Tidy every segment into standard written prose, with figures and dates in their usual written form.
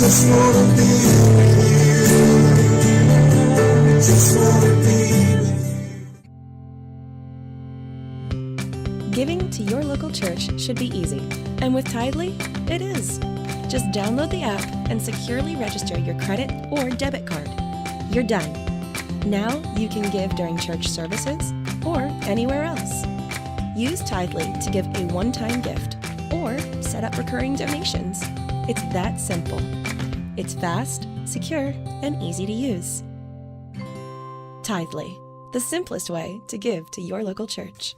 Just wanna be with you. Just wanna be with you. Giving to your local church should be easy, and with Tithely, it is. Just download the app and securely register your credit or debit card. You're done. Now you can give during church services or anywhere else. Use Tithely to give a one-time gift or set up recurring donations. It's that simple. It's fast, secure, and easy to use. Tithely, the simplest way to give to your local church.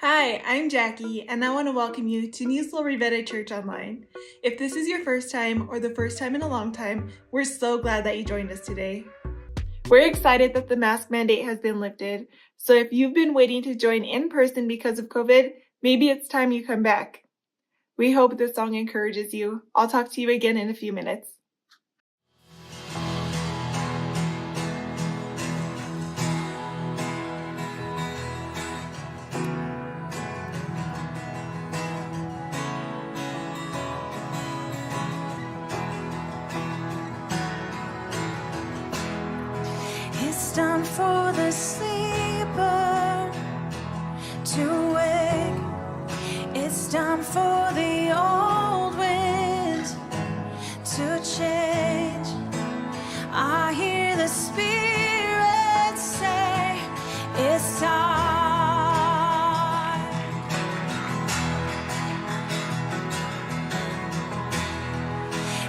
Hi, I'm Jackie, and I want to welcome you to New Slow Rivera Church Online. If this is your first time or the first time in a long time, we're so glad that you joined us today. We're excited that the mask mandate has been lifted, so if you've been waiting to join in person because of COVID, maybe it's time you come back. We hope this song encourages you. I'll talk to you again in a few minutes. It's time for the sleeper to wake. It's time for the old wind to change. I hear the Spirit say, it's time.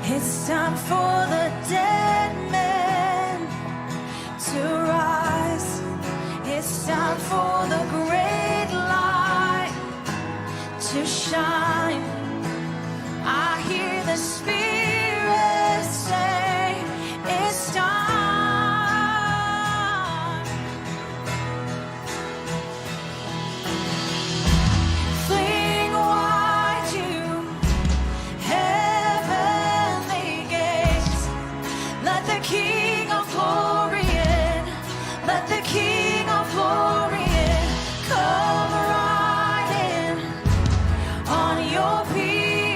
It's time for the dead man to rise. It's time for the great light to shine. I hear the Spirit say, it's time. Fling wide you heavenly gates. Let the King of glory in. Let the King of glory in. Come right in on your people.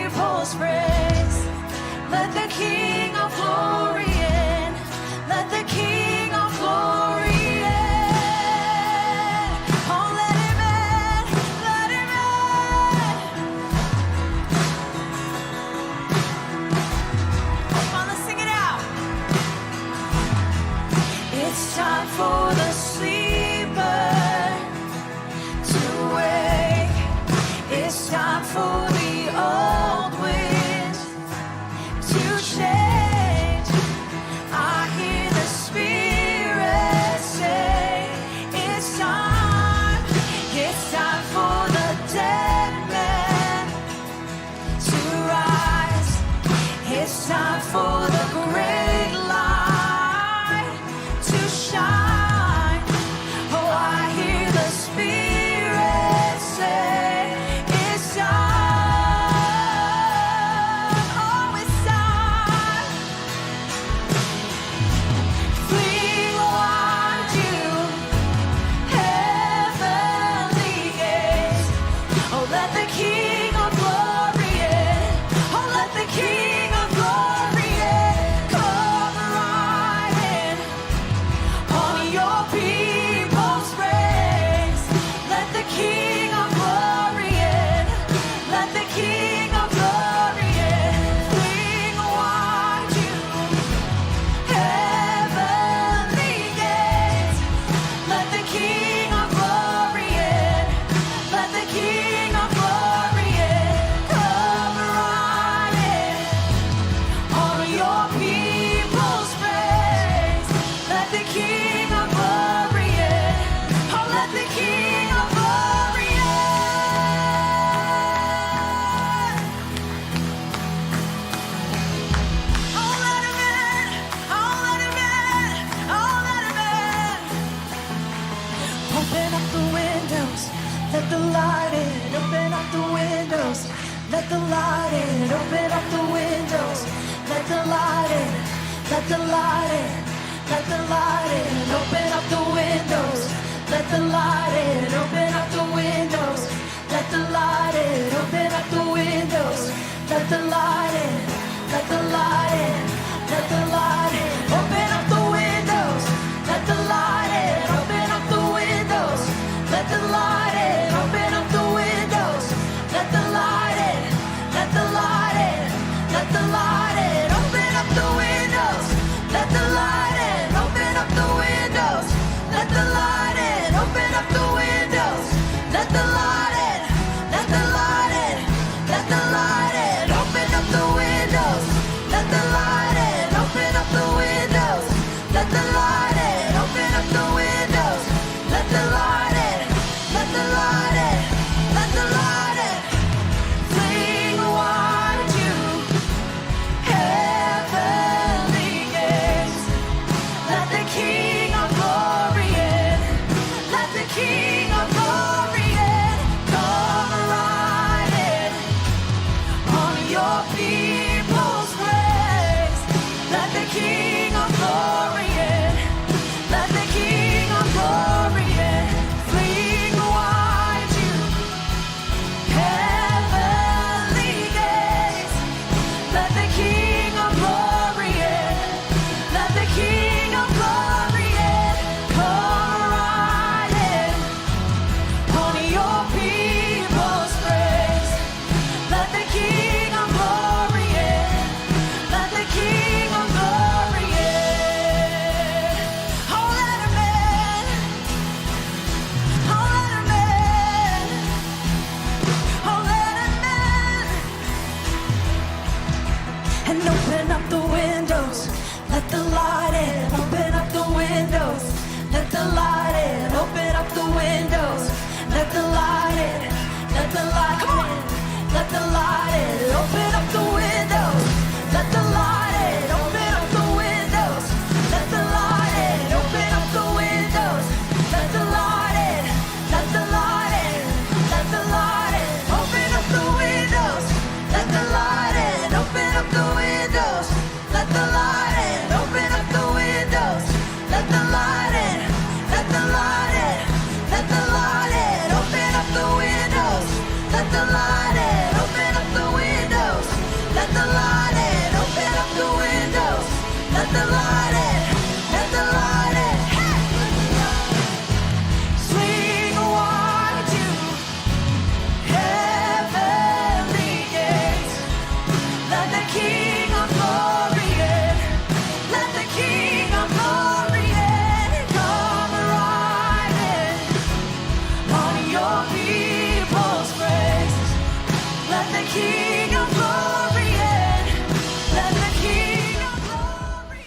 time for the great light to shine. Oh, I hear the Spirit say, it's time. Oh, it's time. Flee wide you, heavenly gates. Oh, let the King of glory in. Oh, let the King of glory in. Come right in on your people's praise. Let the King of glory in. Let the King of glory in. Fling wide you, heavenly gates. Let the King of glory in. Let the King of glory in. Come right in on your people's praise. Let the King of glory in. Oh, let the King of glory in. Oh, let him in. Oh, let him in. Oh, let him in. Open up the windows, let the light in. Open up the windows, let the light in. Open up the windows, let the light in. Let the light in, let the light in. Open up the windows, let the light in. Open up the windows, let the light in. Open up the windows, let the light in. Let the light in, let the light in. Open up the windows, let the light in. Open up the windows, let the light in. Open up the windows, let the light in. Let the light in, let the light in. Open up the windows, let the light in. Open up the windows, let the light in. Open up the windows, let the light in. Let the light in, let the light in. Open up the windows, let the light in. Open up the windows, let the light in. Open up the windows, let the light in. Let the light in, let the light in. Fling wide you, heavenly gates. Let the King of glory in. Let the King of glory in. Come right in on your people's praise. Let the King of glory in. Let the King of glory in. Fling wide you, heavenly gates. Let the King of glory in. Let the King of glory in. Come right in on your people's praise. Let the King of glory in. Let the King of glory in. Oh, let him in. Oh, let him in. Oh, let him in. And open up the windows, let the light in. Open up the windows, let the light in. Open up the windows, let the light in. Let the light in, let the light in. Open up the windows, let the light in. Open up the windows, let the light in. Open up the windows, let the light in. Let the light in, let the light in. Open up the windows, let the light in. Open up the windows, let the light in. Open up the windows, let the light in. Let the light in, let the light in. Open up the windows, let the light in. Open up the windows, let the light in. Open up the windows, let the light in. Let the light in. Hey! Swing wide you, heavenly gates. Let the King of glory in. Let the King of glory in. Come right in on your people's praise. Let the King of glory in. Let the King of glory in.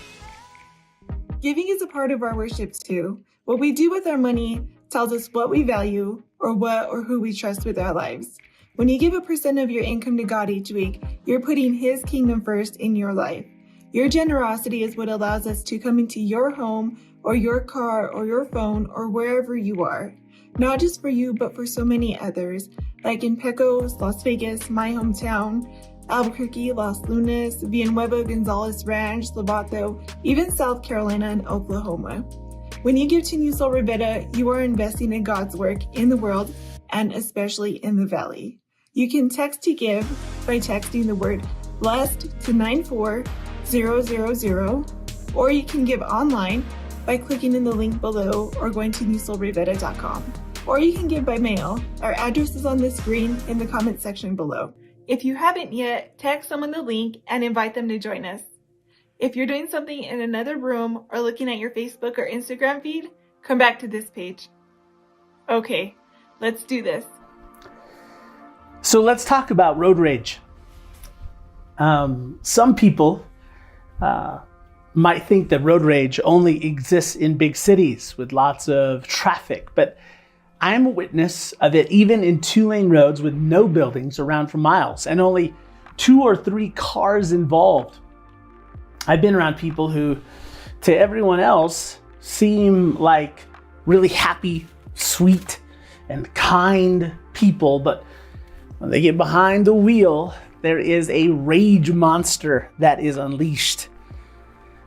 Giving is a part of our worship too. What we do with our money tells us what we value or what or who we trust with our lives. When you give 1% of your income to God each week, you're putting His kingdom first in your life. Your generosity is what allows us to come into your home or your car or your phone or wherever you are. Not just for you, but for so many others, like in Pecos, Las Vegas, my hometown, Albuquerque, Los Lunas, Villanueva, Gonzales Ranch, Lobato, even South Carolina and Oklahoma. When you give to New Soul Rivetta, you are investing in God's work in the world and especially in the Valley. You can text to give by texting the word blessed to 94000, or you can give online by clicking in the link below or going to newsoulrivetta.com. Or you can give by mail. Our address is on the screen in the comment section below. If you haven't yet, text someone the link and invite them to join us. If you're doing something in another room or looking at your Facebook or Instagram feed, come back to this page. Okay, let's do this. So let's talk about road rage. Some people might think that road rage only exists in big cities with lots of traffic, but I am a witness of it even in 2-lane roads with no buildings around for miles and only 2 or 3 cars involved. I've been around people who, to everyone else, seem like really happy, sweet, and kind people, but when they get behind the wheel, there is a rage monster that is unleashed.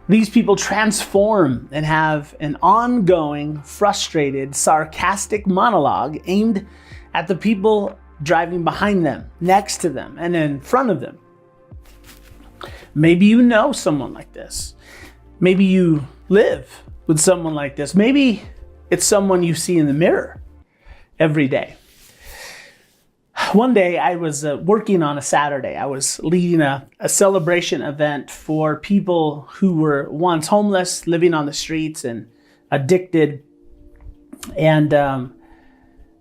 These people transform and have an ongoing, frustrated, sarcastic monologue aimed at the people driving behind them, next to them, and in front of them. Maybe you know someone like this. Maybe you live with someone like this. Maybe it's someone you see in the mirror every day. One day I was working on a Saturday. I was leading a celebration event for people who were once homeless, living on the streets and addicted. And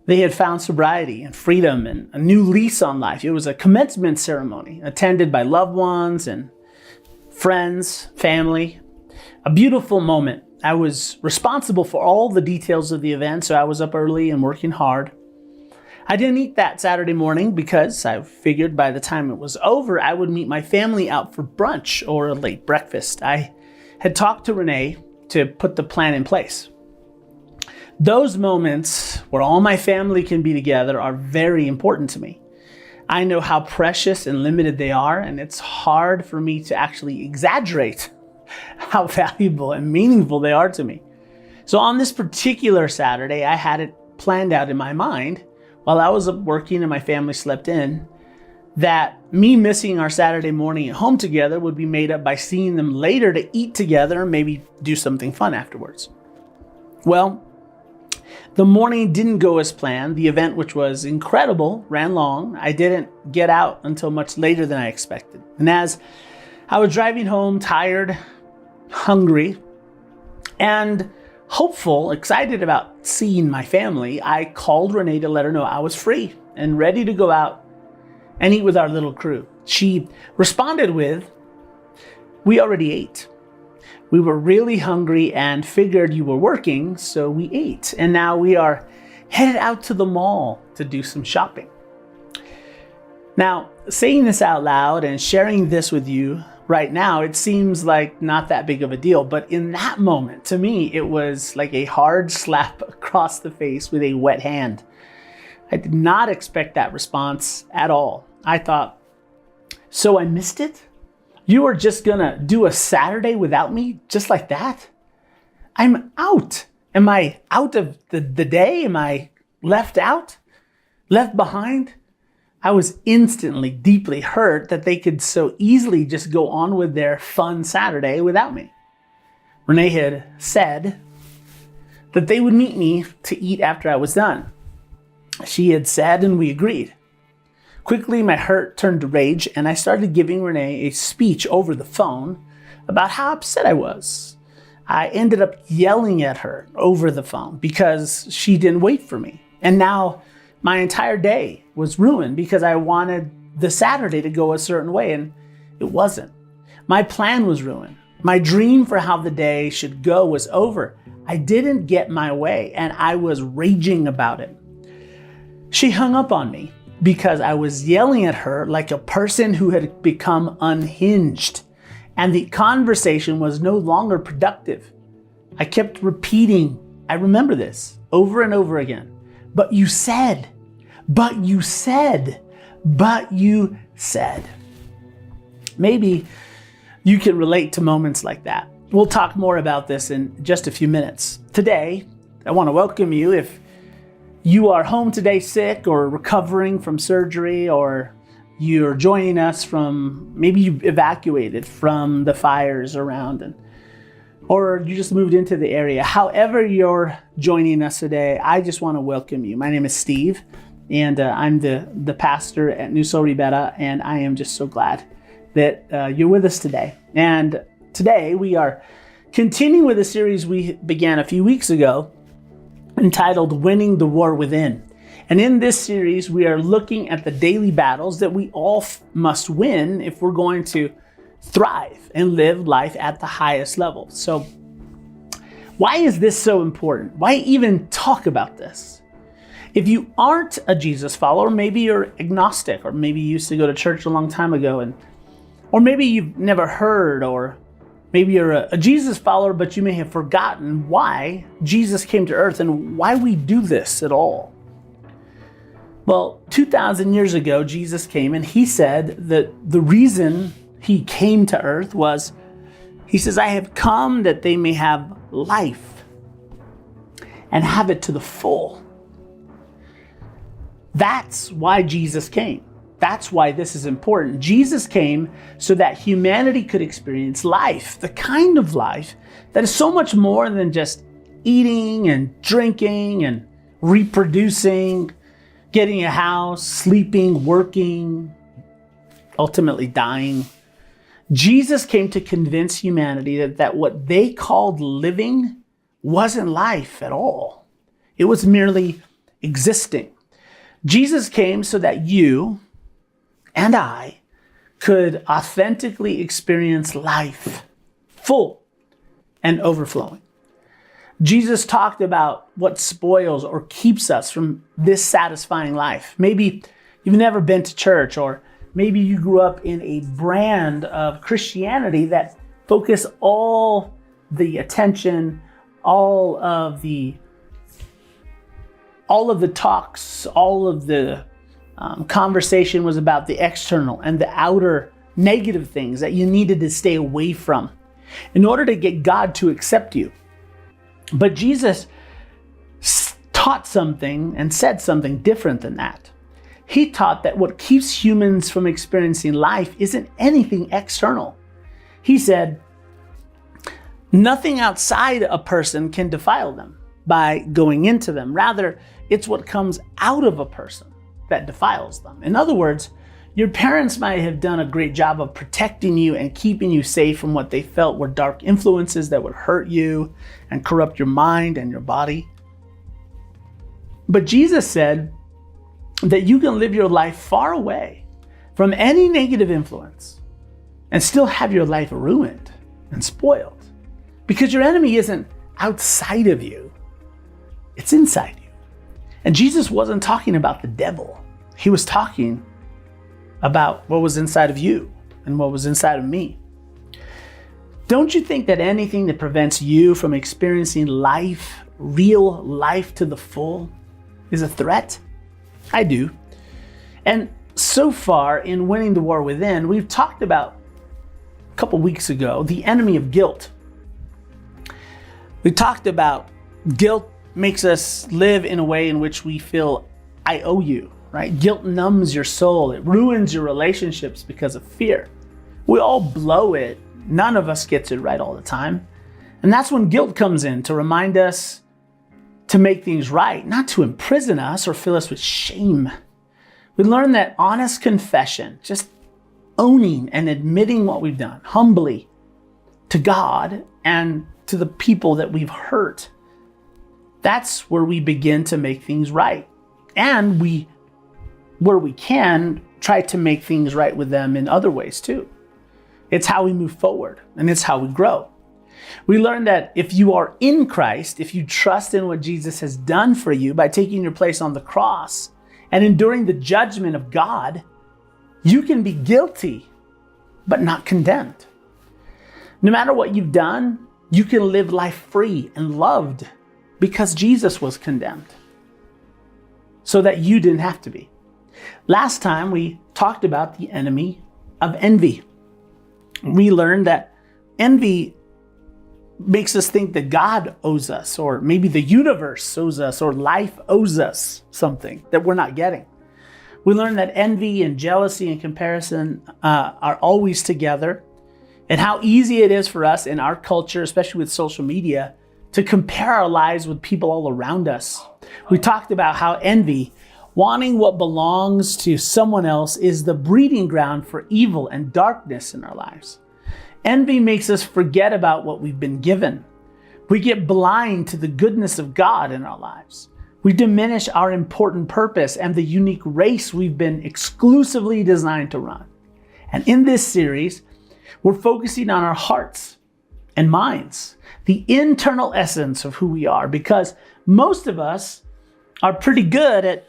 they had found sobriety and freedom and a new lease on life. It was a commencement ceremony attended by loved ones and friends, family. A beautiful moment. I was responsible for all the details of the event, so I was up early and working hard. I didn't eat that Saturday morning because I figured by the time it was over, I would meet my family out for brunch or a late breakfast. I had talked to Renee to put the plan in place. Those moments where all my family can be together are very important to me. I know how precious and limited they are, and it's hard for me to actually exaggerate how valuable and meaningful they are to me. So on this particular Saturday, I had it planned out in my mind while I was up working and my family slept in, that me missing our Saturday morning at home together would be made up by seeing them later to eat together and maybe do something fun afterwards. Well, the morning didn't go as planned. The event, which was incredible, ran long. I didn't get out until much later than I expected. And as I was driving home, tired, hungry, and hopeful, excited about seeing my family, I called Renee to let her know I was free and ready to go out and eat with our little crew. She responded with, "We already ate. We were really hungry and figured you were working, so we ate. And now we are headed out to the mall to do some shopping." Now, saying this out loud and sharing this with you right now, it seems like not that big of a deal. But in that moment, to me, it was like a hard slap across the face with a wet hand. I did not expect that response at all. I thought, so I missed it? You are just gonna do a Saturday without me just like that? I'm out. Am I out of the day? Am I left out? Left behind? I was instantly deeply hurt that they could so easily just go on with their fun Saturday without me. Renee had said that they would meet me to eat after I was done. She had said, and we agreed. Quickly, my hurt turned to rage, and I started giving Renee a speech over the phone about how upset I was. I ended up yelling at her over the phone because she didn't wait for me. And now my entire day was ruined because I wanted the Saturday to go a certain way, and it wasn't. My plan was ruined. My dream for how the day should go was over. I didn't get my way, and I was raging about it. She hung up on me, because I was yelling at her like a person who had become unhinged, and the conversation was no longer productive. I kept repeating, I remember this over and over again. But you said, but you said, but you said. Maybe you can relate to moments like that. We'll talk more about this in just a few minutes. Today, I want to welcome you. If you are home today sick or recovering from surgery, or you're joining us from, maybe you evacuated from the fires around, or you just moved into the area. However you're joining us today, I just want to welcome you. My name is Steve, and I'm the pastor at New Soul Rivera, and I am just so glad that you're with us today. And today we are continuing with a series we began a few weeks ago entitled Winning the War Within. And in this series, we are looking at the daily battles that we all must win if we're going to thrive and live life at the highest level. So why is this so important? Why even talk about this? If you aren't a Jesus follower, maybe you're agnostic, or maybe you used to go to church a long time ago, or maybe you've never heard, or maybe you're a Jesus follower, but you may have forgotten why Jesus came to earth and why we do this at all. Well, 2,000 years ago, Jesus came, and he said that the reason he came to earth was, he says, I have come that they may have life and have it to the full. That's why Jesus came. That's why this is important. Jesus came so that humanity could experience life, the kind of life that is so much more than just eating and drinking and reproducing, getting a house, sleeping, working, ultimately dying. Jesus came to convince humanity that what they called living wasn't life at all. It was merely existing. Jesus came so that you and I could authentically experience life, full and overflowing. Jesus talked about what spoils or keeps us from this satisfying life. Maybe you've never been to church, or maybe you grew up in a brand of Christianity that focused all the attention, all of the talks, all of the conversation was about the external and the outer negative things that you needed to stay away from in order to get God to accept you. But Jesus taught something and said something different than that. He taught that what keeps humans from experiencing life isn't anything external. He said, nothing outside a person can defile them by going into them. Rather, it's what comes out of a person that defiles them. In other words, your parents might have done a great job of protecting you and keeping you safe from what they felt were dark influences that would hurt you and corrupt your mind and your body. But Jesus said that you can live your life far away from any negative influence and still have your life ruined and spoiled, because your enemy isn't outside of you, it's inside you. And Jesus wasn't talking about the devil. He was talking about what was inside of you and what was inside of me. Don't you think that anything that prevents you from experiencing life, real life to the full, is a threat? I do. And so far in Winning the War Within, we've talked about, a couple weeks ago, the enemy of guilt. We talked about guilt makes us live in a way in which we feel, I owe you, right? Guilt numbs your soul. It ruins your relationships because of fear. We all blow it. None of us gets it right all the time. And that's when guilt comes in to remind us to make things right, not to imprison us or fill us with shame. We learn that honest confession, just owning and admitting what we've done humbly to God and to the people that we've hurt, that's where we begin to make things right. And where we can, try to make things right with them in other ways too. It's how we move forward, and it's how we grow. We learn that if you are in Christ, if you trust in what Jesus has done for you by taking your place on the cross and enduring the judgment of God, you can be guilty, but not condemned. No matter what you've done, you can live life free and loved because Jesus was condemned so that you didn't have to be. Last time we talked about the enemy of envy. We learned that envy makes us think that God owes us, or maybe the universe owes us, or life owes us something that we're not getting. We learned that envy and jealousy and comparison are always together, and how easy it is for us in our culture, especially with social media, to compare our lives with people all around us. We talked about how envy, wanting what belongs to someone else, is the breeding ground for evil and darkness in our lives. Envy makes us forget about what we've been given. We get blind to the goodness of God in our lives. We diminish our important purpose and the unique race we've been exclusively designed to run. And in this series, we're focusing on our hearts and minds, the internal essence of who we are, because most of us are pretty good at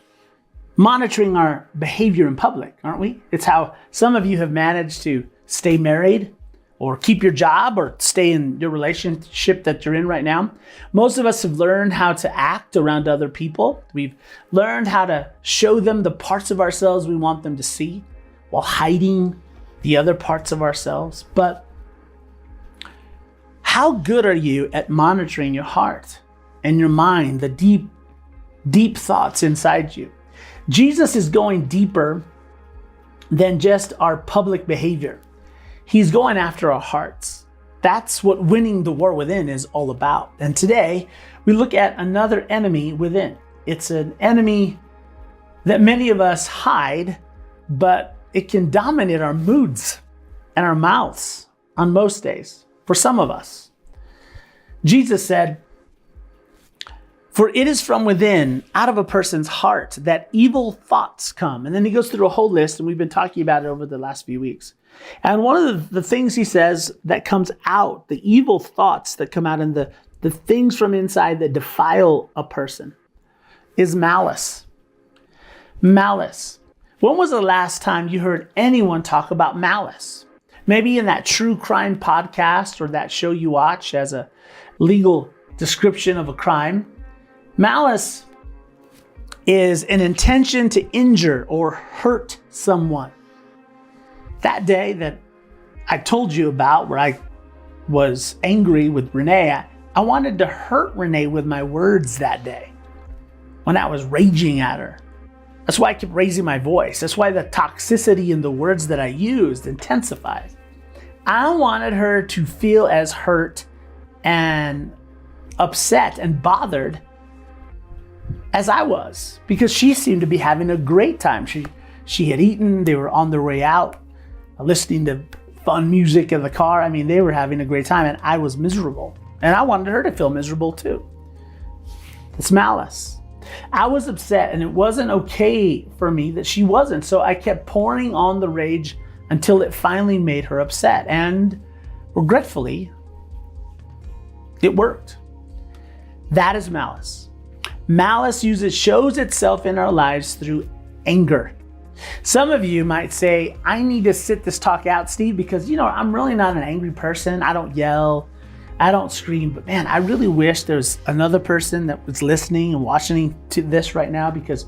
monitoring our behavior in public, aren't we? It's how some of you have managed to stay married, or keep your job, or stay in your relationship that you're in right now. Most of us have learned how to act around other people. We've learned how to show them the parts of ourselves we want them to see while hiding the other parts of ourselves. But how good are you at monitoring your heart and your mind, the deep, deep thoughts inside you? Jesus is going deeper than just our public behavior. He's going after our hearts. That's what winning the war within is all about. And today, we look at another enemy within. It's an enemy that many of us hide, but it can dominate our moods and our mouths on most days, for some of us. Jesus said, "For it is from within, out of a person's heart, that evil thoughts come." And then he goes through a whole list, and we've been talking about it over the last few weeks. And one of the things he says that comes out, the evil thoughts that come out, and the things from inside that defile a person, is malice. Malice. When was the last time you heard anyone talk about malice? Maybe in that true crime podcast or that show you watch as a legal description of a crime. Malice is an intention to injure or hurt someone. That day that I told you about, where I was angry with Renee, I wanted to hurt Renee with my words that day when I was raging at her. That's why I kept raising my voice. That's why the toxicity in the words that I used intensified. I wanted her to feel as hurt and upset and bothered as I was, because she seemed to be having a great time. She had eaten, they were on their way out, listening to fun music in the car. I mean, they were having a great time, and I was miserable. And I wanted her to feel miserable too. It's malice. I was upset, and it wasn't okay for me that she wasn't. So I kept pouring on the rage until it finally made her upset. And regretfully, it worked. That is malice. Malice shows itself in our lives through anger. Some of you might say, "I need to sit this talk out, Steve, because I'm really not an angry person. I don't yell, I don't scream, but man, I really wish there was another person that was listening and watching to this right now, because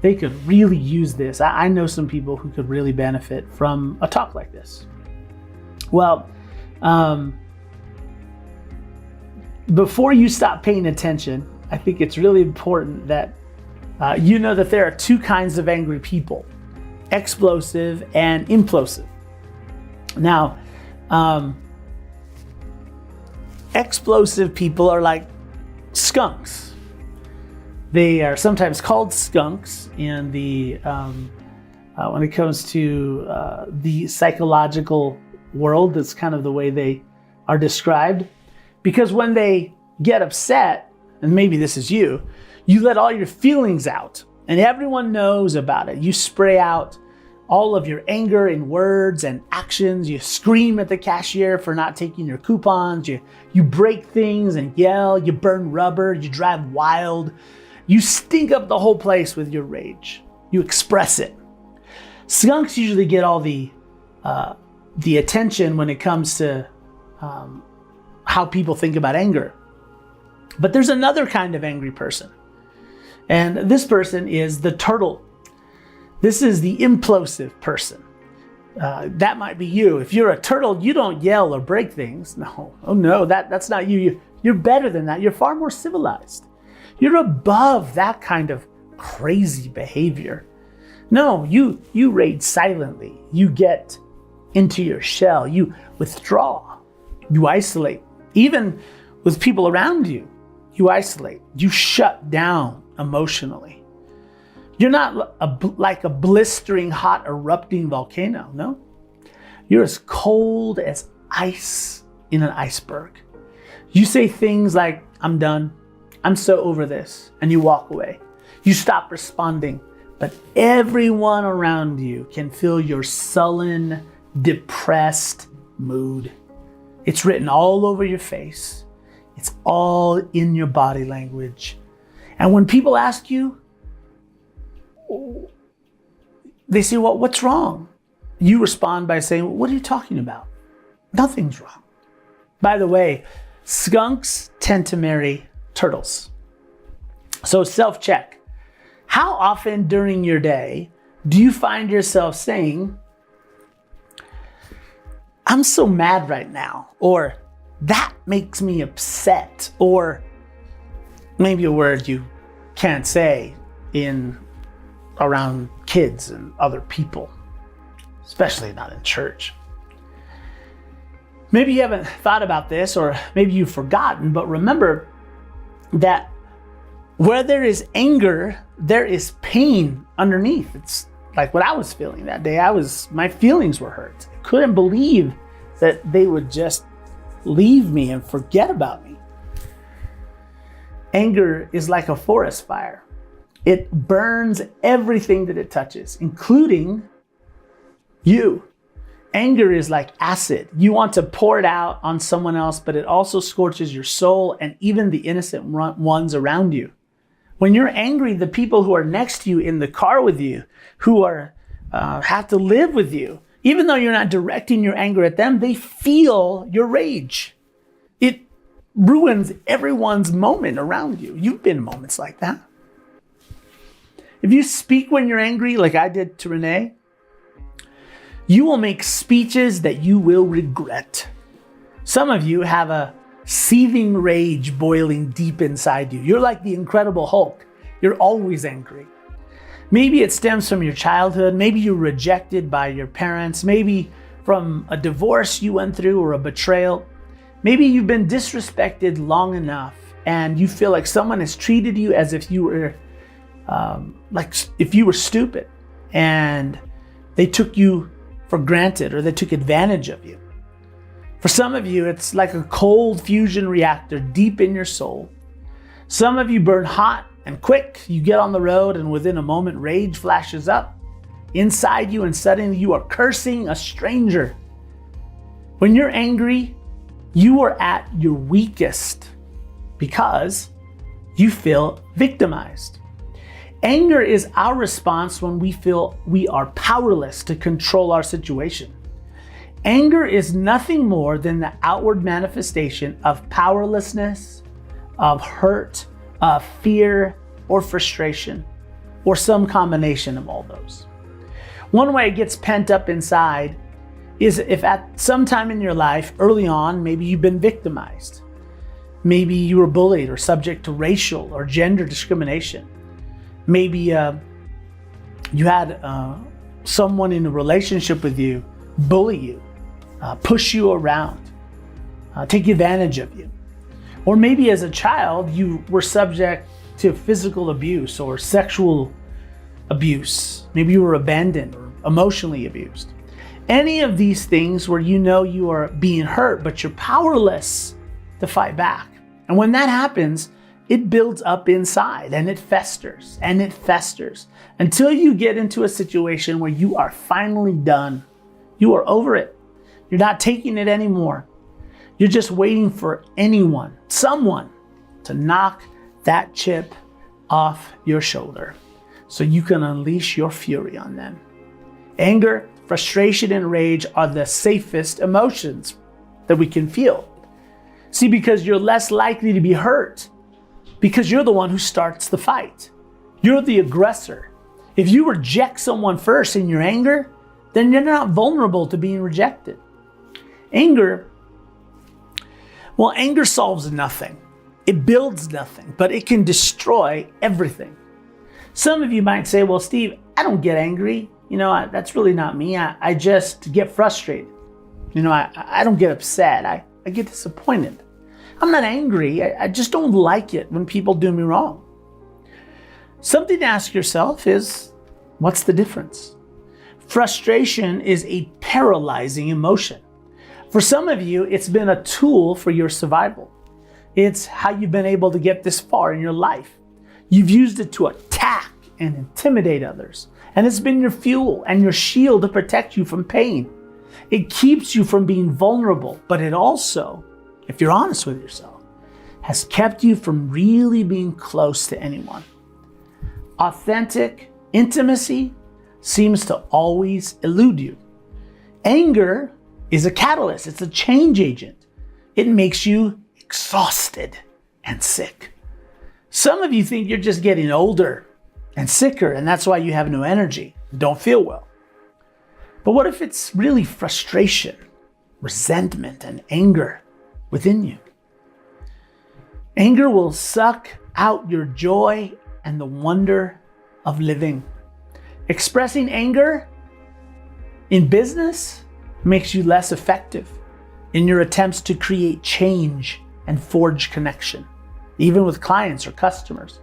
they could really use this. I know some people who could really benefit from a talk like this." Well, before you stop paying attention, I think it's really important that you know that there are two kinds of angry people: explosive and implosive. Now, explosive people are like skunks. They are sometimes called skunks in the when it comes to the psychological world. That's kind of the way they are described, because when they get upset, and maybe this is you let all your feelings out, and everyone knows about it. You spray out all of your anger in words and actions. You scream at the cashier for not taking your coupons. You break things and yell. You burn rubber. You drive wild. You stink up the whole place with your rage. You express it. Skunks usually get all the attention when it comes to how people think about anger. But there's another kind of angry person. And this person is the turtle. This is the implosive person. That might be you. If you're a turtle, you don't yell or break things. No, oh no, that's not you. You're better than that. You're far more civilized. You're above that kind of crazy behavior. No, you rage silently. You get into your shell. You withdraw. You isolate. Even with people around you, you isolate. You shut down emotionally. You're not like a blistering, hot, erupting volcano, no. You're as cold as ice in an iceberg. You say things like, I'm done, I'm so over this, and you walk away. You stop responding, but everyone around you can feel your sullen, depressed mood. It's written all over your face. It's all in your body language. And when people ask you, they say, well, what's wrong? You respond by saying, what are you talking about? Nothing's wrong. By the way, skunks tend to marry turtles. So self-check. How often during your day do you find yourself saying, I'm so mad right now, or that makes me upset, or maybe a word you can't say around kids and other people, especially not in church. Maybe you haven't thought about this, or maybe you've forgotten, but remember that where there is anger, there is pain underneath. It's like what I was feeling that day. My feelings were hurt. I couldn't believe that they would just leave me and forget about me. Anger is like a forest fire. It burns everything that it touches, including you. Anger is like acid. You want to pour it out on someone else, but it also scorches your soul and even the innocent ones around you. When you're angry, the people who are next to you in the car with you, who have to live with you, even though you're not directing your anger at them, they feel your rage. It ruins everyone's moment around you. You've been in moments like that. If you speak when you're angry, like I did to Renee, you will make speeches that you will regret. Some of you have a seething rage boiling deep inside you. You're like the Incredible Hulk. You're always angry. Maybe it stems from your childhood. Maybe you're rejected by your parents. Maybe from a divorce you went through or a betrayal. Maybe you've been disrespected long enough and you feel like someone has treated you as if you were stupid and they took you for granted or they took advantage of you. For some of you, it's like a cold fusion reactor deep in your soul. Some of you burn hot and quick. You get on the road and within a moment, rage flashes up inside you and suddenly you are cursing a stranger. When you're angry, you are at your weakest because you feel victimized. Anger is our response when we feel we are powerless to control our situation. Anger is nothing more than the outward manifestation of powerlessness, of hurt, of fear, or frustration, or some combination of all those. One way it gets pent up inside is if at some time in your life, early on, maybe you've been victimized. Maybe you were bullied or subject to racial or gender discrimination. Maybe you had someone in a relationship with you bully you, push you around, take advantage of you. Or maybe as a child, you were subject to physical abuse or sexual abuse. Maybe you were abandoned or emotionally abused. Any of these things where you know you are being hurt, but you're powerless to fight back. And when that happens, it builds up inside and it festers until you get into a situation where you are finally done. You are over it. You're not taking it anymore. You're just waiting for someone to knock that chip off your shoulder. so you can unleash your fury on them. Anger, frustration, and rage are the safest emotions that we can feel. See, because you're less likely to be hurt, because you're the one who starts the fight. You're the aggressor. If you reject someone first in your anger, then you're not vulnerable to being rejected. Anger solves nothing. It builds nothing, but it can destroy everything. Some of you might say, well, Steve, I don't get angry. That's really not me. I just get frustrated. I don't get upset. I get disappointed. I'm not angry. I just don't like it when people do me wrong. Something to ask yourself is, what's the difference? Frustration is a paralyzing emotion. For some of you, it's been a tool for your survival. It's how you've been able to get this far in your life. You've used it to attack and intimidate others. And it's been your fuel and your shield to protect you from pain. It keeps you from being vulnerable, but it also, if you're honest with yourself, has kept you from really being close to anyone. Authentic intimacy seems to always elude you. Anger is a catalyst. It's a change agent. It makes you exhausted and sick. Some of you think you're just getting older and sicker, and that's why you have no energy, don't feel well. But what if it's really frustration, resentment, and anger within you? Anger will suck out your joy and the wonder of living. Expressing anger in business makes you less effective in your attempts to create change and forge connection, even with clients or customers.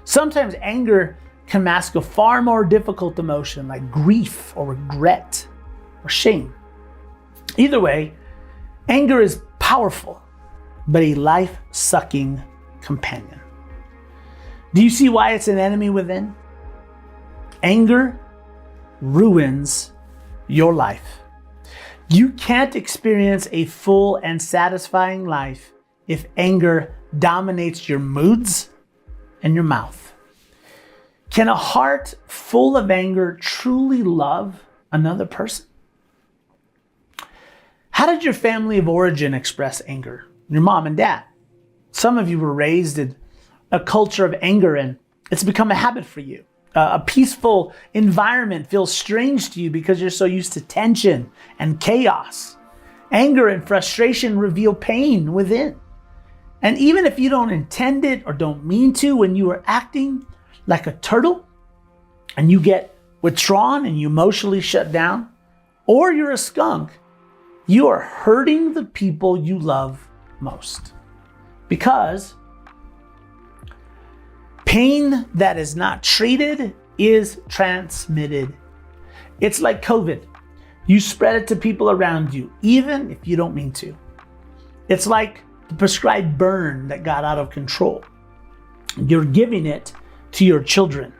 Sometimes anger can mask a far more difficult emotion like grief or regret or shame. Either way, anger is powerful, but a life-sucking companion. Do you see why it's an enemy within? Anger ruins your life. You can't experience a full and satisfying life if anger dominates your moods and your mouth. Can a heart full of anger truly love another person? How did your family of origin express anger? Your mom and dad. Some of you were raised in a culture of anger and it's become a habit for you. A peaceful environment feels strange to you because you're so used to tension and chaos. Anger and frustration reveal pain within. And even if you don't intend it or don't mean to, when you are acting like a turtle and you get withdrawn and you emotionally shut down, or you're a skunk, you are hurting the people you love most. Because pain that is not treated is transmitted. It's like COVID. You spread it to people around you, even if you don't mean to. It's like the prescribed burn that got out of control. You're giving it to your children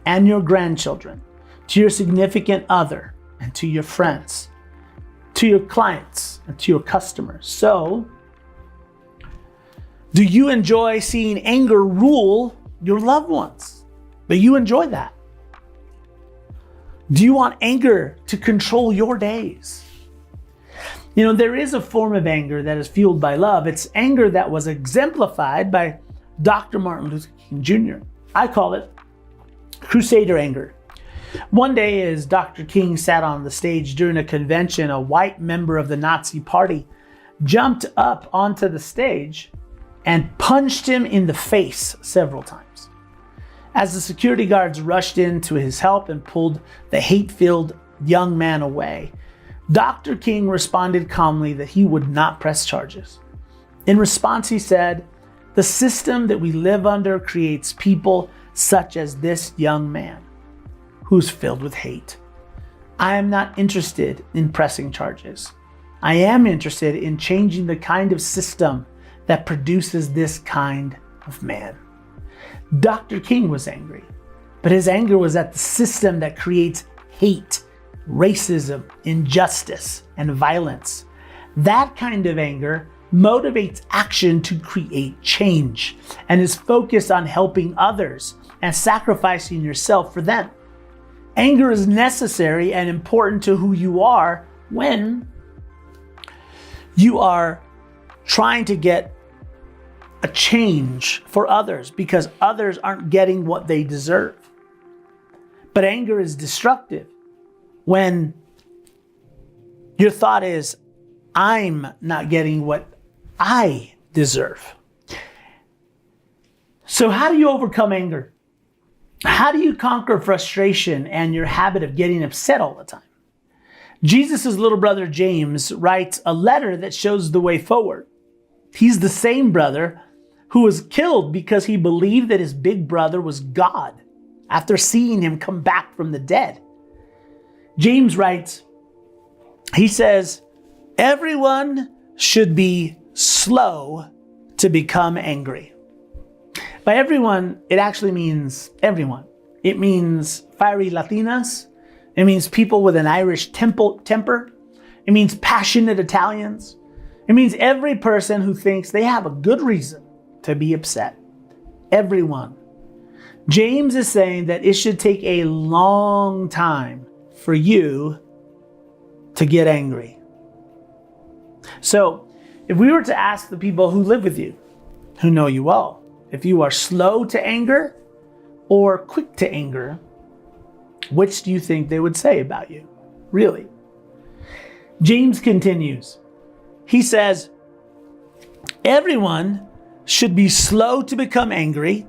and your grandchildren, to your significant other and to your friends, to your clients and to your customers. So, do you enjoy seeing anger rule your loved ones? Do you enjoy that? Do you want anger to control your days? There is a form of anger that is fueled by love. It's anger that was exemplified by Dr. Martin Luther King Jr. I call it Crusader anger. One day, as Dr. King sat on the stage during a convention, a white member of the Nazi Party jumped up onto the stage and punched him in the face several times. As the security guards rushed in to his help and pulled the hate-filled young man away, Dr. King responded calmly that he would not press charges. In response, he said, "The system that we live under creates people such as this young man, who's filled with hate. I am not interested in pressing charges. I am interested in changing the kind of system that produces this kind of man." Dr. King was angry, but his anger was at the system that creates hate, racism, injustice, and violence. That kind of anger motivates action to create change and is focused on helping others and sacrificing yourself for them. Anger is necessary and important to who you are when you are trying to get a change for others because others aren't getting what they deserve. But anger is destructive when your thought is, I'm not getting what I deserve. So how do you overcome anger? How do you conquer frustration and your habit of getting upset all the time? Jesus' little brother James writes a letter that shows the way forward. He's the same brother who was killed because he believed that his big brother was God after seeing him come back from the dead. James writes, he says, everyone should be slow to become angry. By everyone, it actually means everyone. It means fiery Latinas. It means people with an Irish temper. It means passionate Italians. It means every person who thinks they have a good reason to be upset. Everyone. James is saying that it should take a long time for you to get angry. So, if we were to ask the people who live with you, who know you well, if you are slow to anger or quick to anger, which do you think they would say about you? Really? James continues. He says, everyone should be slow to become angry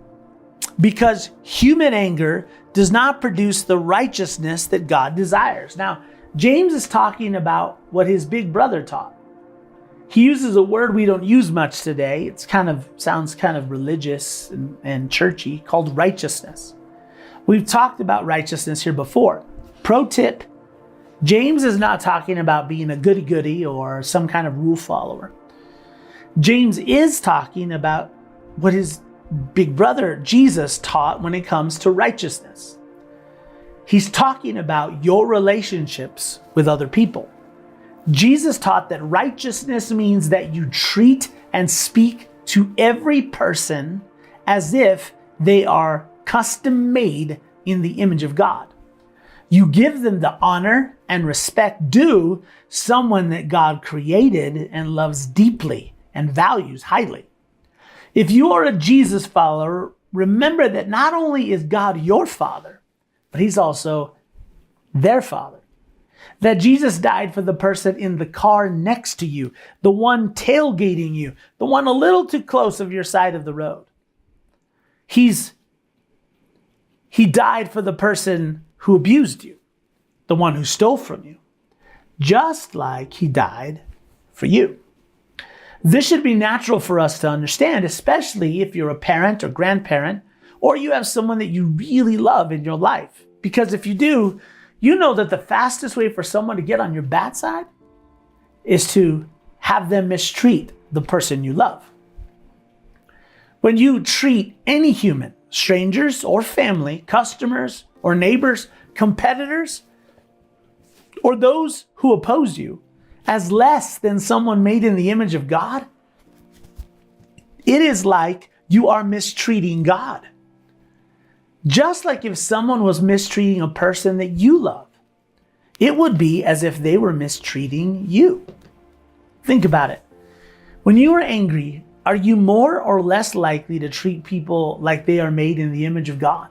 because human anger does not produce the righteousness that God desires. Now, James is talking about what his big brother taught. He uses a word we don't use much today. It sounds kind of religious and churchy, called righteousness. We've talked about righteousness here before. Pro tip, James is not talking about being a goody-goody or some kind of rule follower. James is talking about what his big brother Jesus taught when it comes to righteousness. He's talking about your relationships with other people. Jesus taught that righteousness means that you treat and speak to every person as if they are custom made in the image of God. You give them the honor and respect due someone that God created and loves deeply and values highly. If you are a Jesus follower, remember that not only is God your Father, but He's also their Father. That Jesus died for the person in the car next to you, the one tailgating you, the one a little too close of your side of the road. He died for the person who abused you, the one who stole from you, just like He died for you. This should be natural for us to understand, especially if you're a parent or grandparent, or you have someone that you really love in your life. Because if you do, you know that the fastest way for someone to get on your bad side is to have them mistreat the person you love. When you treat any human, strangers or family, customers or neighbors, competitors, or those who oppose you, as less than someone made in the image of God, it is like you are mistreating God. Just like if someone was mistreating a person that you love, it would be as if they were mistreating you. Think about it. When you are angry, are you more or less likely to treat people like they are made in the image of God?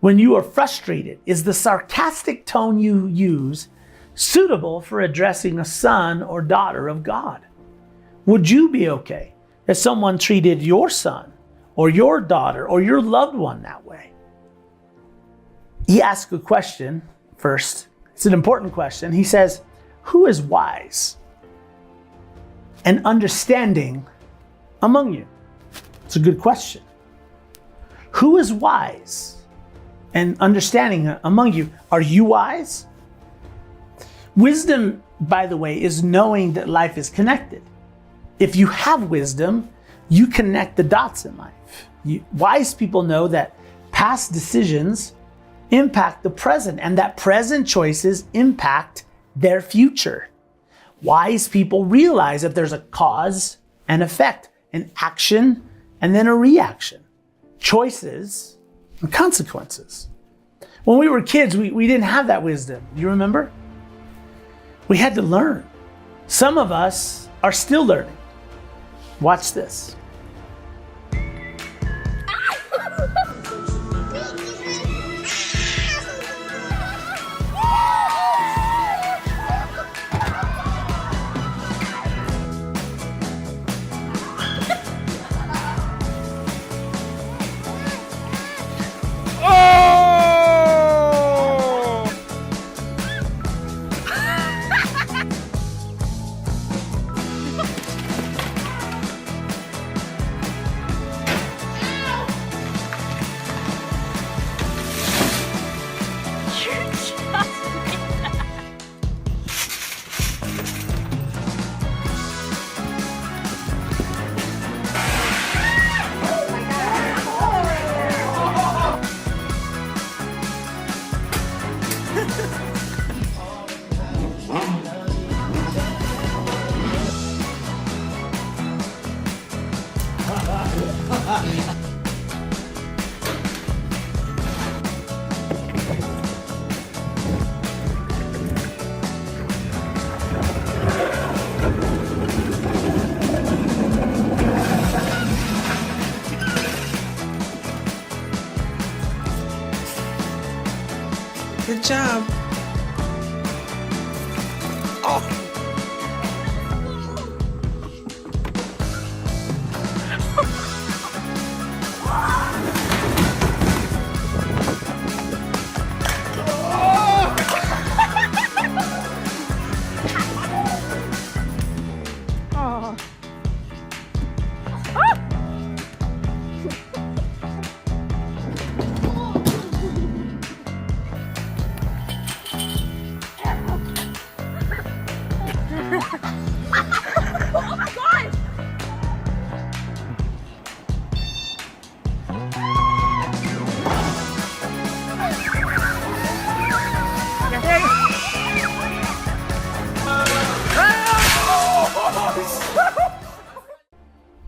When you are frustrated, is the sarcastic tone you use suitable for addressing a son or daughter of God? Would you be okay if someone treated your son or your daughter or your loved one that way? He asks a question first. It's an important question. He says, who is wise and understanding among you? It's a good question. Who is wise and understanding among you? Are you wise? Wisdom, by the way, is knowing that life is connected. If you have wisdom, you connect the dots in life. Wise people know that past decisions impact the present and that present choices impact their future. Wise people realize that there's a cause and effect, an action and then a reaction. choices and consequences. When we were kids, we didn't have that wisdom. You remember? We had to learn. Some of us are still learning. Watch this. Good job.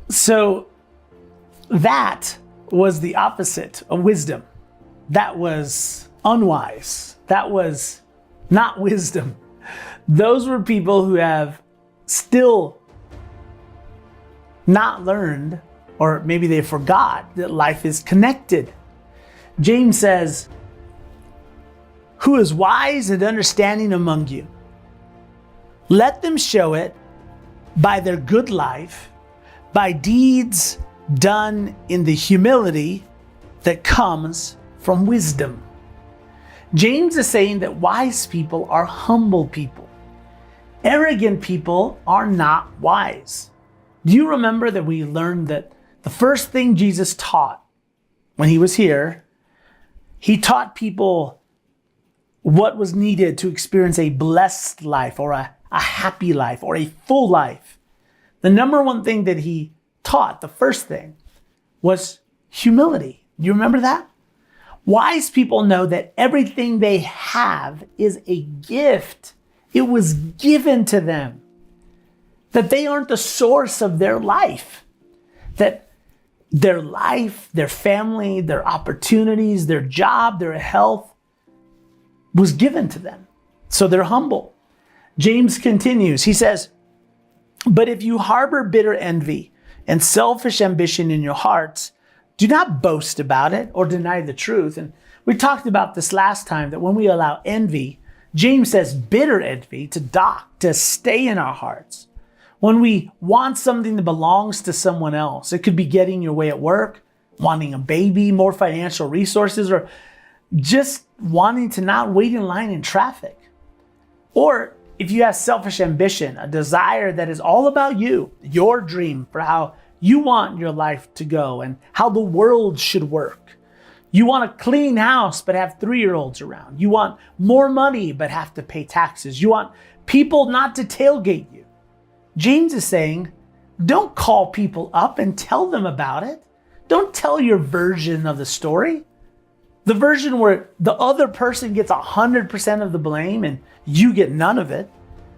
So that was the opposite of wisdom. That was unwise. That was not wisdom. Those were people who have still not learned, or maybe they forgot that life is connected. James says, "Who is wise and understanding among you? Let them show it by their good life, by deeds done in the humility that comes from wisdom." James is saying that wise people are humble people. Arrogant people are not wise. Do you remember that we learned that the first thing Jesus taught when he was here, he taught people what was needed to experience a blessed life or a happy life or a full life? The number one thing that he taught, the first thing, was humility. Do you remember that? Wise people know that everything they have is a gift. It was given to them. That they aren't the source of their life. That their life, their family, their opportunities, their job, their health was given to them. So they're humble. James continues. He says, "But if you harbor bitter envy and selfish ambition in your hearts, do not boast about it or deny the truth." And we talked about this last time, that when we allow envy, James says bitter envy, to stay in our hearts. When we want something that belongs to someone else, it could be getting your way at work, wanting a baby, more financial resources, or just wanting to not wait in line in traffic. Or if you have selfish ambition, a desire that is all about you, your dream for how you want your life to go and how the world should work. You want a clean house but have 3-year-olds around. You want more money but have to pay taxes. You want people not to tailgate you. James is saying, don't call people up and tell them about it. Don't tell your version of the story. The version where the other person gets 100% of the blame and you get none of it,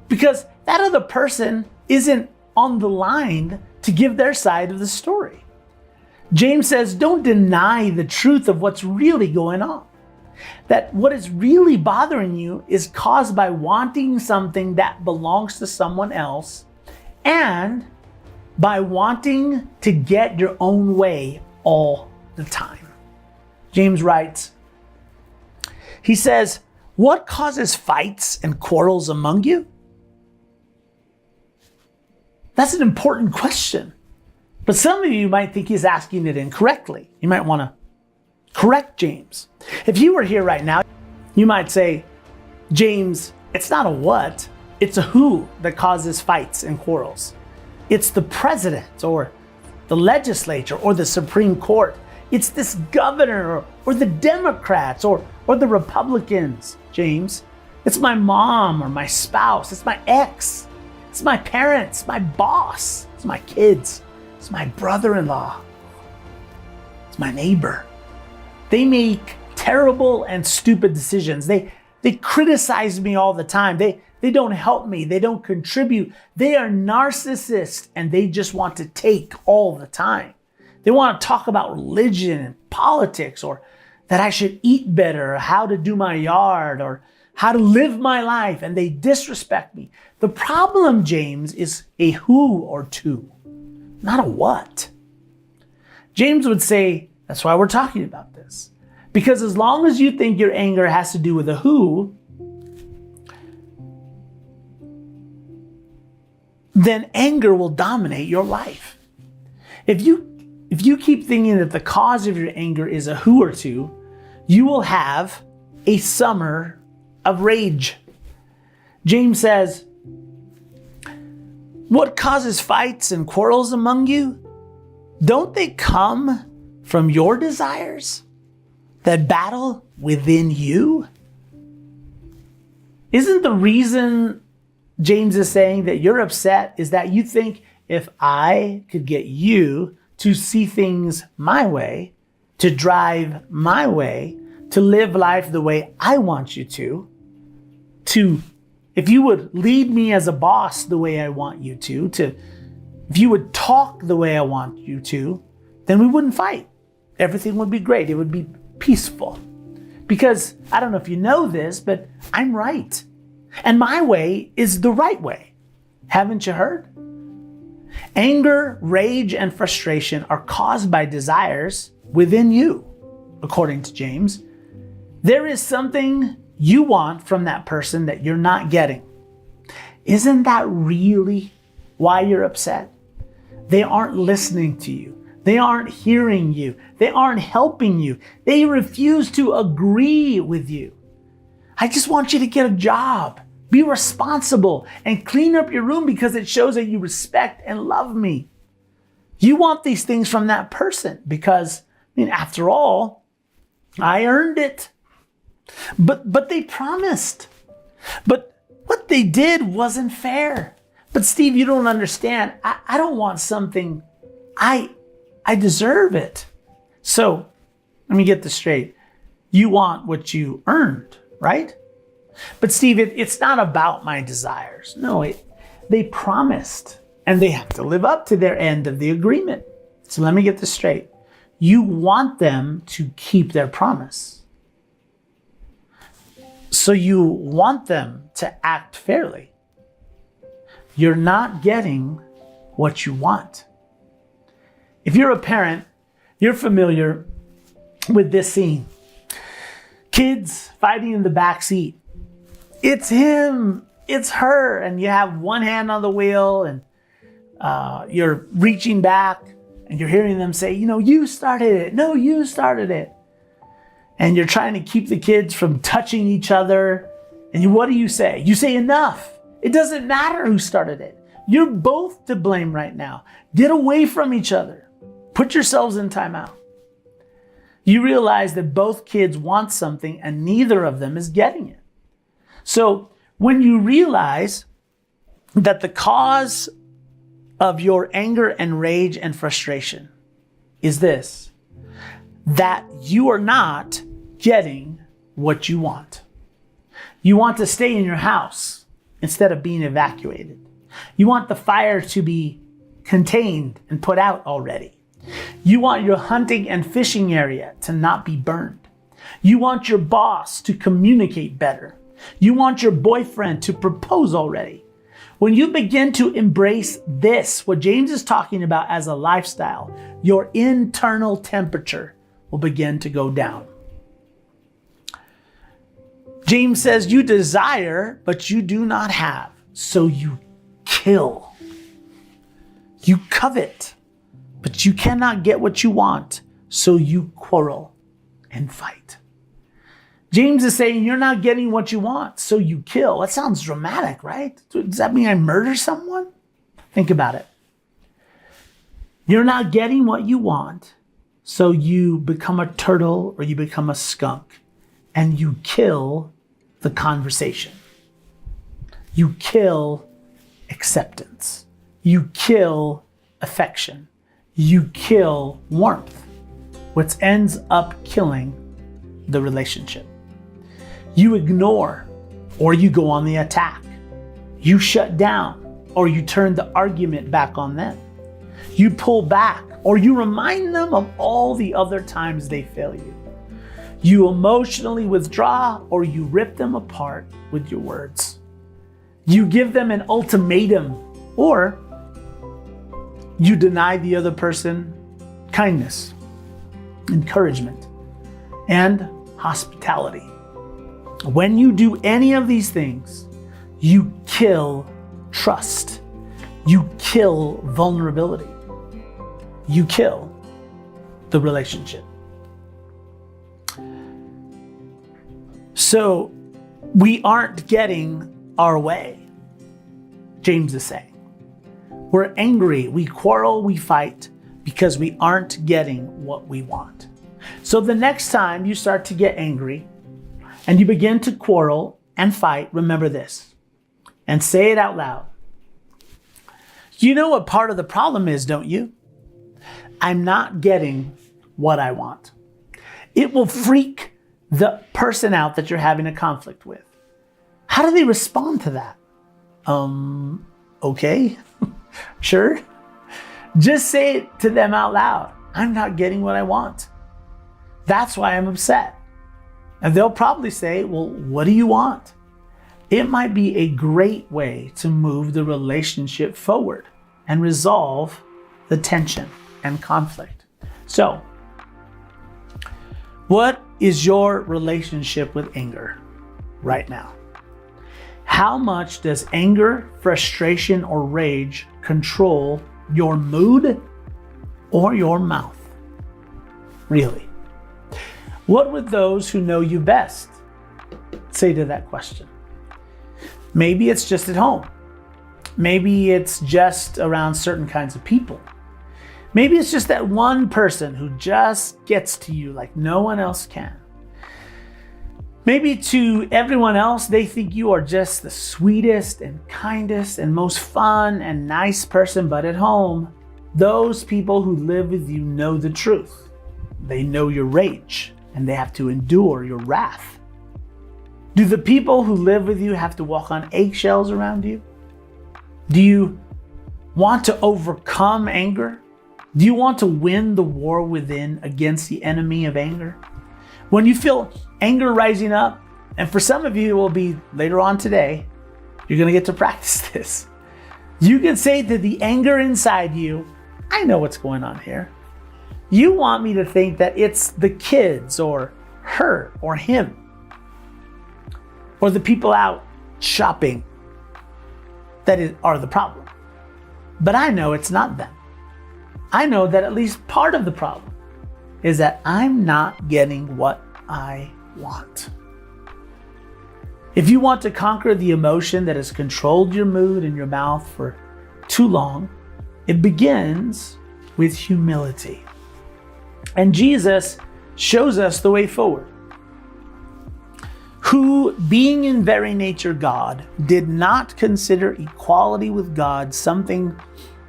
because that other person isn't on the line to give their side of the story. James says, don't deny the truth of what's really going on. That what is really bothering you is caused by wanting something that belongs to someone else and by wanting to get your own way all the time. James writes, he says, what causes fights and quarrels among you? That's an important question. But some of you might think he's asking it incorrectly. You might want to correct James. If you were here right now, you might say, James, it's not a what, it's a who that causes fights and quarrels. It's the president or the legislature or the Supreme Court. It's this governor or the Democrats or the Republicans, James. It's my mom or my spouse. It's my ex. It's my parents, my boss. It's my kids. It's my brother-in-law. It's my neighbor. They make terrible and stupid decisions. They criticize me all the time. They don't help me. They don't contribute. They are narcissists and they just want to take all the time. They want to talk about religion and politics or that I should eat better or how to do my yard or how to live my life, and they disrespect me. The problem, James, is a who or two, not a what. James would say, that's why we're talking about this. Because as long as you think your anger has to do with a who, then anger will dominate your life. If you keep thinking that the cause of your anger is a who or two, you will have a summer of rage. James says, what causes fights and quarrels among you? Don't they come from your desires that battle within you? Isn't the reason James is saying that you're upset is that you think if I could get you to see things my way, to drive my way, to live life the way I want you to if you would lead me as a boss the way I want you to if you would talk the way I want you to, then we wouldn't fight. Everything would be great. It would be peaceful. Because I don't know if you know this, but I'm right. And my way is the right way. Haven't you heard? Anger, rage, and frustration are caused by desires within you, according to James. There is something you want from that person that you're not getting. Isn't that really why you're upset? They aren't listening to you. They aren't hearing you. They aren't helping you. They refuse to agree with you. I just want you to get a job. Be responsible and clean up your room because it shows that you respect and love me. You want these things from that person because, after all, I earned it. But they promised. But what they did wasn't fair. But Steve, you don't understand. I don't want something. I deserve it. So let me get this straight. You want what you earned, right? But Steve, it's not about my desires. No, they promised and they have to live up to their end of the agreement. So let me get this straight. You want them to keep their promise. So you want them to act fairly. You're not getting what you want. If you're a parent, you're familiar with this scene. Kids fighting in the back seat. It's him, it's her, and you have one hand on the wheel and you're reaching back and you're hearing them say, you started it. No, you started it. And you're trying to keep the kids from touching each other. And what do you say? You say enough. It doesn't matter who started it. You're both to blame right now. Get away from each other. Put yourselves in timeout. You realize that both kids want something and neither of them is getting it. So when you realize that the cause of your anger and rage and frustration is this, that you are not getting what you want. You want to stay in your house instead of being evacuated. You want the fire to be contained and put out already. You want your hunting and fishing area to not be burned. You want your boss to communicate better. You want your boyfriend to propose already. When you begin to embrace this, what James is talking about as a lifestyle, your internal temperature will begin to go down. James says, you desire, but you do not have, so you kill. You covet, but you cannot get what you want, so you quarrel and fight. James is saying you're not getting what you want, so you kill. That sounds dramatic, right? Does that mean I murder someone? Think about it. You're not getting what you want, so you become a turtle or you become a skunk and you kill the conversation. You kill acceptance. You kill affection. You kill warmth, which ends up killing the relationship. You ignore or you go on the attack. You shut down or you turn the argument back on them. You pull back or you remind them of all the other times they fail you. You emotionally withdraw or you rip them apart with your words. You give them an ultimatum or you deny the other person kindness, encouragement, and hospitality. When you do any of these things, you kill trust. You kill vulnerability. You kill the relationship. So we aren't getting our way, James is saying. We're angry, we quarrel, we fight because we aren't getting what we want. So the next time you start to get angry and you begin to quarrel and fight, remember this and say it out loud. You know what part of the problem is, don't you? I'm not getting what I want. It will freak the person out that you're having a conflict with. How do they respond to that? Okay, sure. Just say it to them out loud. I'm not getting what I want. That's why I'm upset. And they'll probably say, well, what do you want? It might be a great way to move the relationship forward and resolve the tension and conflict. So, what is your relationship with anger right now? How much does anger, frustration, or rage control your mood or your mouth? Really? What would those who know you best say to that question? Maybe it's just at home. Maybe it's just around certain kinds of people. Maybe it's just that one person who just gets to you like no one else can. Maybe to everyone else, they think you are just the sweetest and kindest and most fun and nice person, but at home, those people who live with you know the truth. They know your rage and they have to endure your wrath. Do the people who live with you have to walk on eggshells around you? Do you want to overcome anger? Do you want to win the war within against the enemy of anger? When you feel anger rising up, and for some of you it will be later on today, you're going to get to practice this. You can say to the anger inside you, I know what's going on here. You want me to think that it's the kids or her or him or the people out shopping that are the problem. But I know it's not them. I know that at least part of the problem is that I'm not getting what I want. If you want to conquer the emotion that has controlled your mood and your mouth for too long, it begins with humility. And Jesus shows us the way forward. Who, being in very nature God, did not consider equality with God something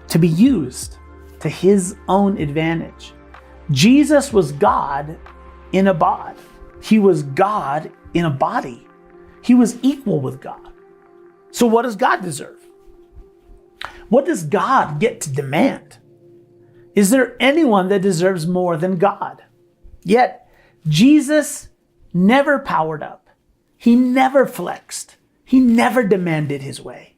to be used to his own advantage. Jesus was God in a bod. He was God in a body. He was equal with God. So what does God deserve? What does God get to demand? Is there anyone that deserves more than God? Yet, Jesus never powered up. He never flexed. He never demanded his way.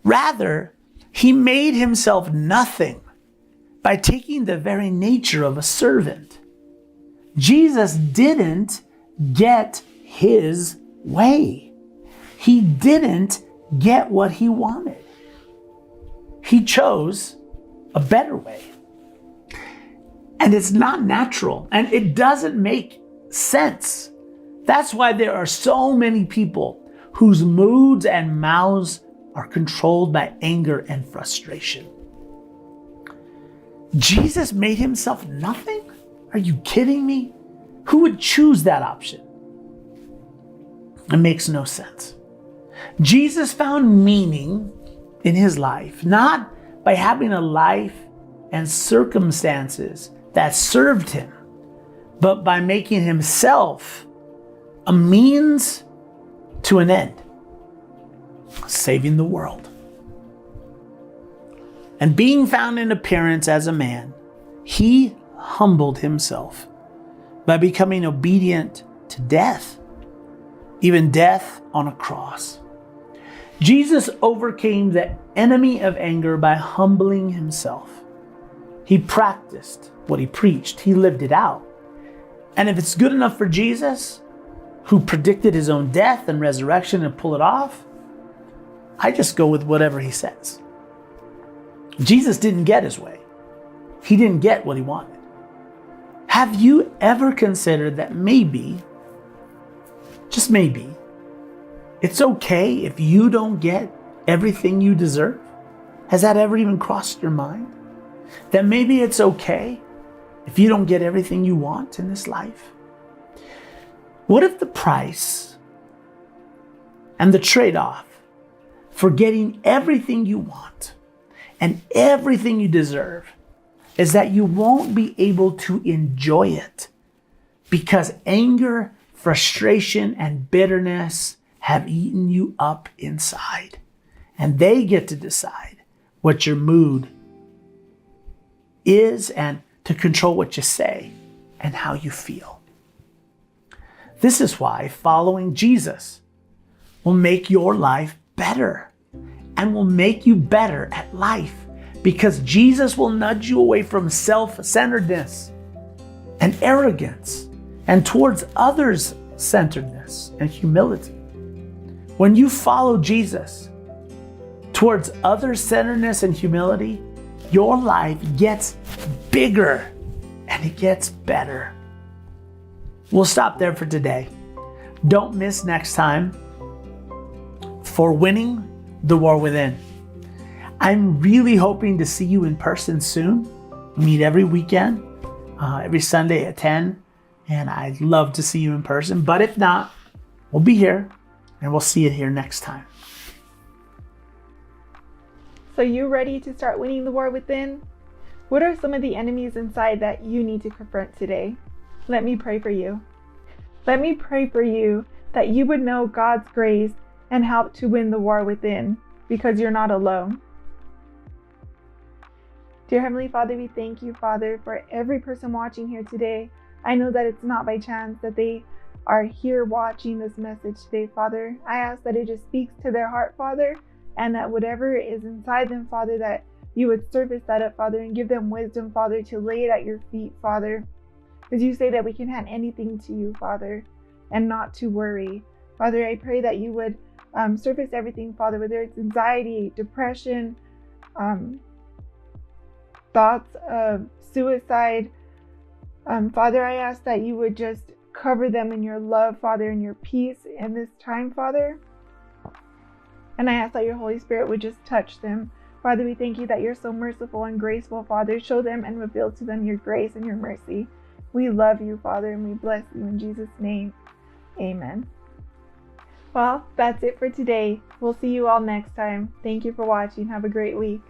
Rather, he made himself nothing by taking the very nature of a servant. Jesus didn't get his way. He didn't get what he wanted. He chose a better way. And it's not natural, and it doesn't make sense. That's why there are so many people whose moods and mouths are controlled by anger and frustration. Jesus made himself nothing? Are you kidding me? Who would choose that option? It makes no sense. Jesus found meaning in his life, not by having a life and circumstances that served him, but by making himself a means to an end, saving the world. And being found in appearance as a man, he humbled himself by becoming obedient to death, even death on a cross. Jesus overcame the enemy of anger by humbling himself. He practiced what he preached. He lived it out. And if it's good enough for Jesus, who predicted his own death and resurrection and pull it off, I just go with whatever he says. Jesus didn't get his way. He didn't get what he wanted. Have you ever considered that maybe, just maybe, it's okay if you don't get everything you deserve? Has that ever even crossed your mind? That maybe it's okay if you don't get everything you want in this life? What if the price and the trade-off for getting everything you want and everything you deserve is that you won't be able to enjoy it because anger, frustration, and bitterness have eaten you up inside, and they get to decide what your mood is and to control what you say and how you feel. This is why following Jesus will make your life better and will make you better at life, because Jesus will nudge you away from self-centeredness and arrogance and towards others-centeredness and humility. When you follow Jesus towards other-centeredness and humility, your life gets bigger and it gets better. We'll stop there for today. Don't miss next time for Winning the War Within. I'm really hoping to see you in person soon. We meet every weekend, every Sunday at 10, and I'd love to see you in person. But if not, we'll be here, and we'll see you here next time. So you ready to start winning the war within? What are some of the enemies inside that you need to confront today? Let me pray for you. Let me pray for you that you would know God's grace and help to win the war within, because you're not alone. Dear Heavenly Father, we thank you, Father, for every person watching here today. I know that it's not by chance that they are here watching this message today, Father. I ask that it just speaks to their heart, Father, and that whatever is inside them, Father, that you would surface that up, Father, and give them wisdom, Father, to lay it at your feet, Father. Because you say that we can hand anything to you, Father, and not to worry. Father, I pray that you would surface everything, Father, whether it's anxiety, depression, thoughts of suicide. Father, I ask that you would just cover them in your love, Father, and your peace in this time, Father. And I ask that your Holy Spirit would just touch them. Father, we thank you that you're so merciful and graceful, Father. Show them and reveal to them your grace and your mercy. We love you, Father, and we bless you in Jesus' name. Amen. Well, that's it for today. We'll see you all next time. Thank you for watching. Have a great week.